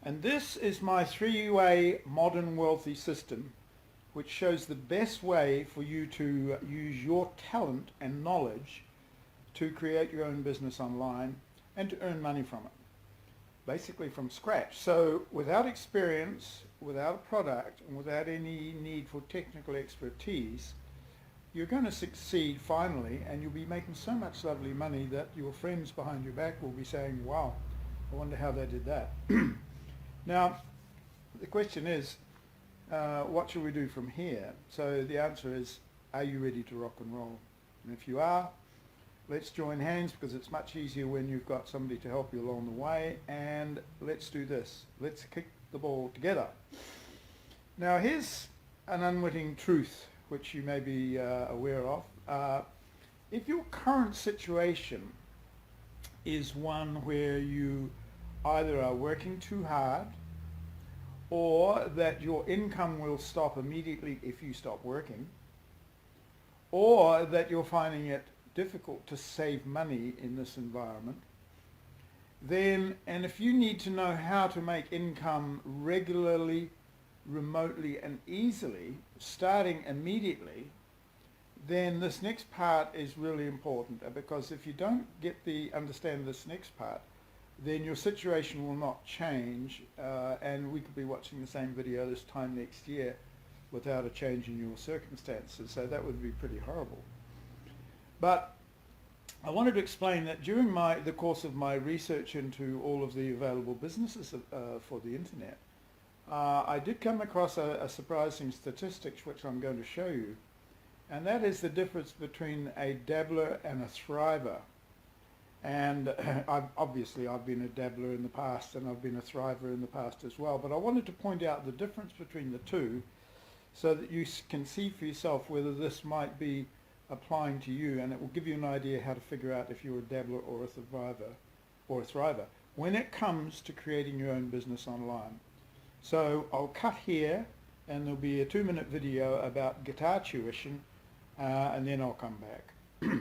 And this is my three-way modern wealthy system, which shows the best way for you to use your talent and knowledge to create your own business online and to earn money from it, basically from scratch. So without experience, without a product, and without any need for technical expertise, you're going to succeed finally, and you'll be making so much lovely money that your friends behind your back will be saying, wow, I wonder how they did that. Now, the question is, what shall we do from here? So the answer is, are you ready to rock and roll? And if you are, let's join hands, because it's much easier when you've got somebody to help you along the way, and let's do this. Let's kick the ball together. Now here's an unwitting truth which you may be aware of. If your current situation is one where you either are working too hard, or that your income will stop immediately if you stop working, or that you're finding it difficult to save money in this environment, then, and if you need to know how to make income regularly, remotely and easily, starting immediately, then this next part is really important, because if you don't understand this next part, then your situation will not change, and we could be watching the same video this time next year without a change in your circumstances. So that would be pretty horrible. But I wanted to explain that during the course of my research into all of the available businesses for the internet, I did come across a surprising statistic which I'm going to show you, and that is the difference between a dabbler and a thriver. And obviously I've been a dabbler in the past, and I've been a thriver in the past as well, but I wanted to point out the difference between the two so that you can see for yourself whether this might be applying to you, and it will give you an idea how to figure out if you're a dabbler or a thriver when it comes to creating your own business online. So I'll cut here, and there'll be a 2-minute video about guitar tuition, and then I'll come back.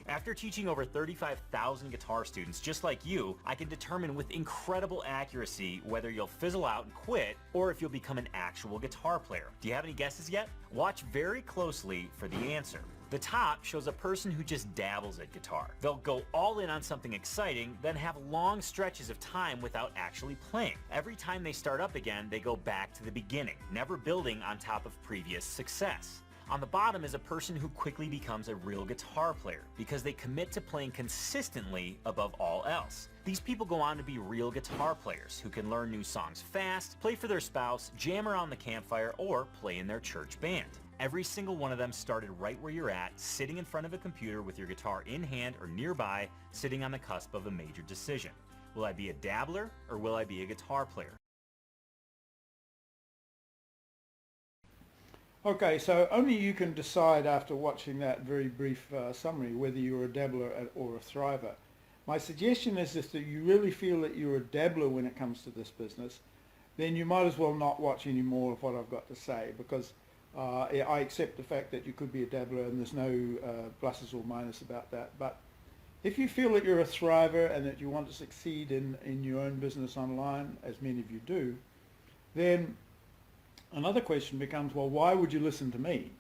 After teaching over 35,000 guitar students just like you, I can determine with incredible accuracy whether you'll fizzle out and quit, or if you'll become an actual guitar player. Do you have any guesses yet? Watch very closely for the answer. The top shows a person who just dabbles at guitar. They'll go all in on something exciting, then have long stretches of time without actually playing. Every time they start up again, they go back to the beginning, never building on top of previous success. On the bottom is a person who quickly becomes a real guitar player because they commit to playing consistently above all else. These people go on to be real guitar players who can learn new songs fast, play for their spouse, jam around the campfire, or play in their church band. Every single one of them started right where you're at, sitting in front of a computer with your guitar in hand or nearby, sitting on the cusp of a major decision. Will I be a dabbler, or will I be a guitar player? Okay, so only you can decide after watching that very brief summary whether you're a dabbler or a thriver. My suggestion is that you really feel that you're a dabbler when it comes to this business, then you might as well not watch any more of what I've got to say, because I accept the fact that you could be a dabbler and there's no pluses or minuses about that. But if you feel that you're a thriver and that you want to succeed in your own business online, as many of you do, then another question becomes, well, why would you listen to me?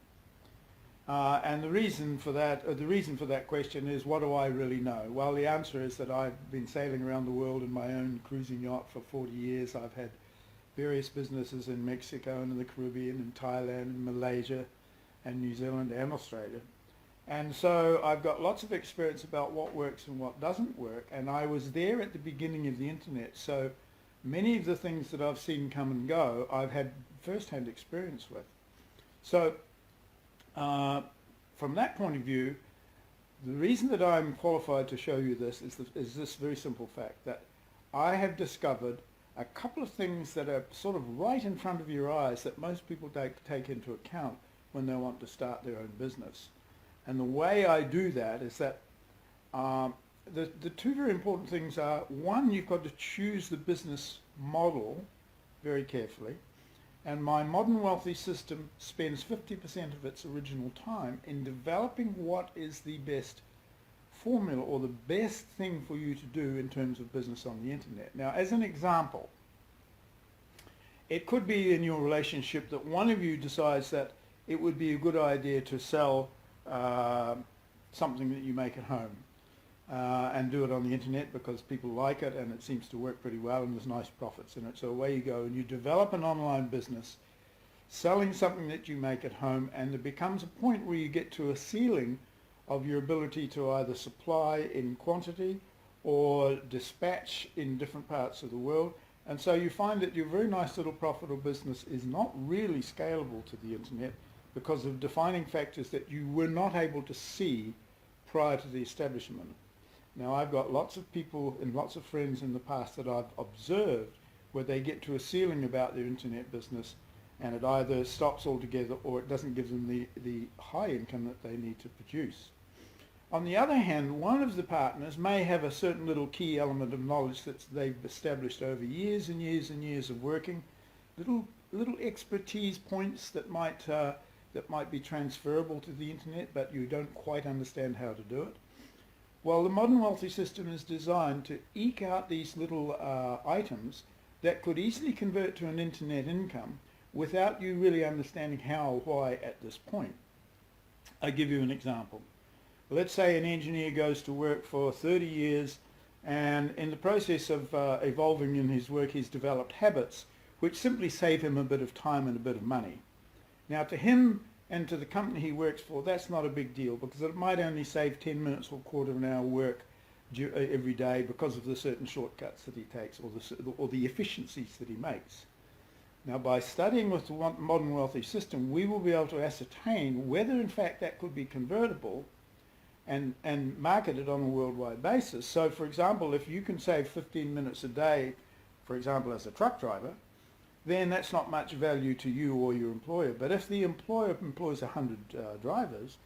And the reason for that question is, what do I really know? Well, the answer is that I've been sailing around the world in my own cruising yacht for 40 years. I've had various businesses in Mexico and in the Caribbean and Thailand and Malaysia and New Zealand and Australia. And so I've got lots of experience about what works and what doesn't work, and I was there at the beginning of the internet, so many of the things that I've seen come and go, I've had first-hand experience with. So from that point of view, the reason that I'm qualified to show you this is this very simple fact, that I have discovered a couple of things that are sort of right in front of your eyes that most people don't take into account when they want to start their own business. And the way I do that is that the two very important things are, one, you've got to choose the business model very carefully, and my modern wealthy system spends 50% of its original time in developing what is the best formula or the best thing for you to do in terms of business on the internet. Now, as an example, it could be in your relationship that one of you decides that it would be a good idea to sell something that you make at home and do it on the internet because people like it and it seems to work pretty well and there's nice profits in it. So away you go and you develop an online business selling something that you make at home, and there becomes a point where you get to a ceiling of your ability to either supply in quantity or dispatch in different parts of the world. And so you find that your very nice little profitable business is not really scalable to the internet because of defining factors that you were not able to see prior to the establishment. Now, I've got lots of people and lots of friends in the past that I've observed where they get to a ceiling about their internet business and it either stops altogether or it doesn't give them the high income that they need to produce. On the other hand, one of the partners may have a certain little key element of knowledge that they've established over years and years and years of working, little expertise points that might be transferable to the internet, but you don't quite understand how to do it. Well, the modern wealthy system is designed to eke out these little items that could easily convert to an internet income without you really understanding how or why at this point. I'll give you an example. Let's say an engineer goes to work for 30 years and in the process of evolving in his work he's developed habits which simply save him a bit of time and a bit of money. Now to him and to the company he works for, that's not a big deal because it might only save 10 minutes or quarter of an hour work every day because of the certain shortcuts that he takes or the efficiencies that he makes. Now, by studying with the modern wealthy system, we will be able to ascertain whether in fact that could be convertible and marketed on a worldwide basis. So, for example, if you can save 15 minutes a day, for example, as a truck driver, then that's not much value to you or your employer. But if the employer employs 100 drivers,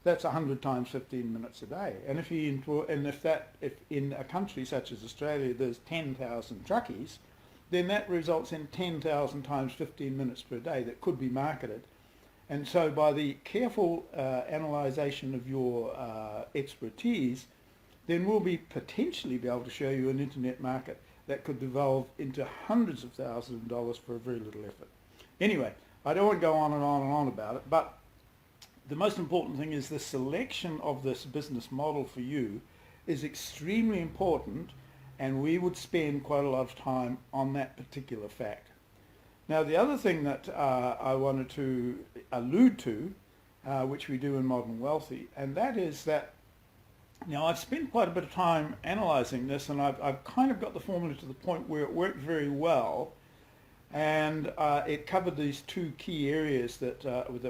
that's 100 times 15 minutes a day. And if in a country such as Australia there's 10,000 truckies, then that results in 10,000 times 15 minutes per day that could be marketed. And so by the careful analysation of your expertise, then we'll potentially be able to show you an internet market that could devolve into hundreds of thousands of dollars for a very little effort. Anyway, I don't want to go on and on and on about it, but the most important thing is the selection of this business model for you is extremely important, and we would spend quite a lot of time on that particular fact. Now, the other thing that I wanted to allude to, which we do in Modern Wealthy, and that is that, now I've spent quite a bit of time analysing this, and I've kind of got the formula to the point where it worked very well, and it covered these two key areas that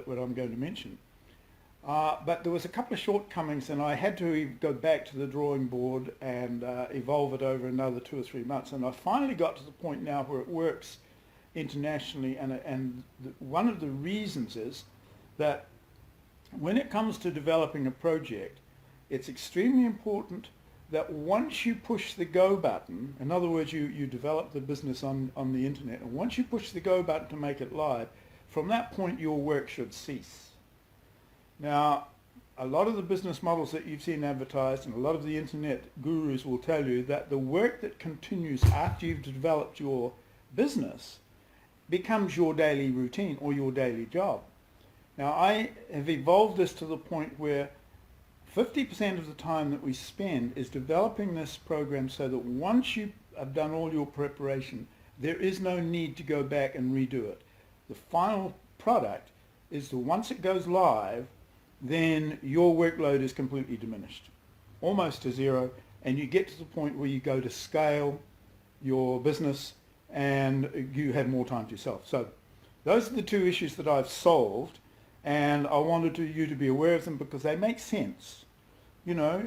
what I'm going to mention. But there was a couple of shortcomings, and I had to go back to the drawing board and evolve it over another 2 or 3 months. And I finally got to the point now where it works internationally. And one of the reasons is that when it comes to developing a project, it's extremely important that once you push the go button, in other words, you develop the business on the internet, and once you push the go button to make it live, from that point your work should cease. Now, a lot of the business models that you've seen advertised and a lot of the internet gurus will tell you that the work that continues after you've developed your business becomes your daily routine or your daily job. Now, I have evolved this to the point where 50% of the time that we spend is developing this program so that once you have done all your preparation, there is no need to go back and redo it. The final product is that once it goes live, then your workload is completely diminished, almost to zero, and you get to the point where you go to scale your business and you have more time to yourself. So those are the two issues that I've solved, and I wanted you to be aware of them because they make sense. You know,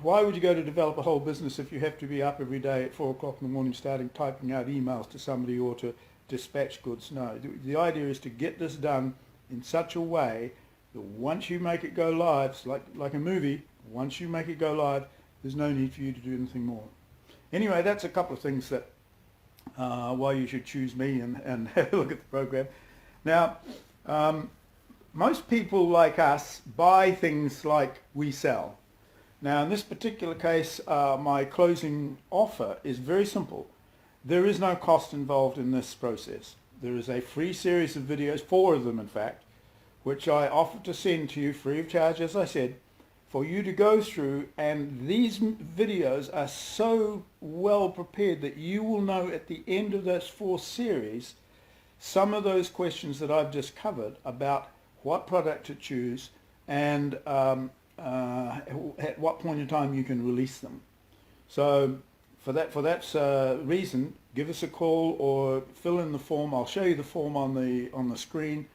why would you go to develop a whole business if you have to be up every day at 4 o'clock in the morning starting typing out emails to somebody or to dispatch goods? No, the idea is to get this done in such a way that once you make it go live, it's like a movie, once you make it go live, there's no need for you to do anything more. Anyway, that's a couple of things that why you should choose me and have a look at the program. Now, most people like us buy things like we sell. Now in this particular case, my closing offer is very simple. There is no cost involved in this process. There is a free series of videos, 4 of them in fact, which I offer to send to you free of charge, as I said, for you to go through, and these videos are so well prepared that you will know at the end of those 4 series some of those questions that I've just covered about what product to choose and at what point in time you can release them. So for that reason, give us a call or fill in the form. I'll show you the form on the screen.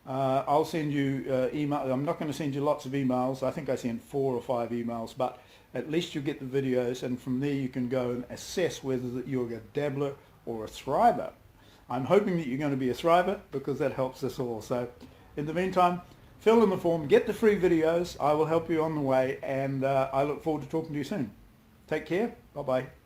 I'll send you email. I'm not going to send you lots of emails. I think I sent 4 or 5 emails, but at least you get the videos, and from there you can go and assess whether that you're a dabbler or a thriver. I'm hoping that you're going to be a thriver because that helps us all. So in the meantime, fill in the form, get the free videos. I will help you on the way, and I look forward to talking to you soon. Take care. Bye-bye.